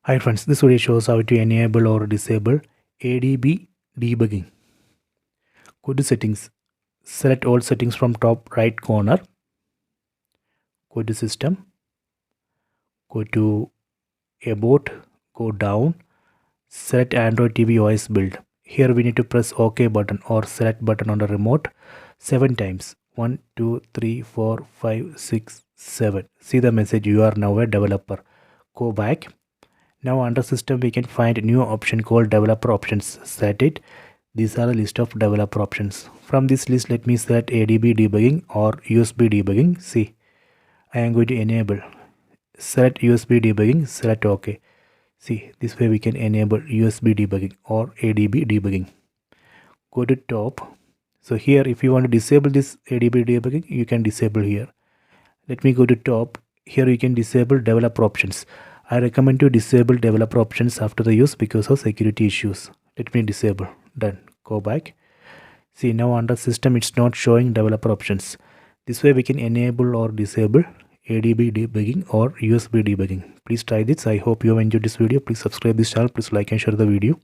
Hi friends, this video shows how to enable or disable ADB debugging. Go to settings, select all settings from top right corner, go to system, go to about, go down, select Android TV OS build. Here we need to press OK button or select button on the remote 7 times. 1, 2, 3, 4, 5, 6, 7. See the message, you are now a developer. Go back. Now under system we can find a new option called developer options. Set it. These are a list of developer options. From this list let me select ADB debugging or USB debugging. See, I am going to enable. Select USB debugging, select OK. See, this way we can enable USB debugging or ADB debugging. Go to top. So here if you want to disable this ADB debugging, you can disable here. Let me go to top. Here you can disable developer options. I recommend to disable developer options after the use because of security issues. Let me disable. Done. Go back. See, now under system it's not showing developer options. This way we can enable or disable ADB debugging or USB debugging. Please try this. I hope you have enjoyed this video. Please subscribe this channel. Please like and share the video.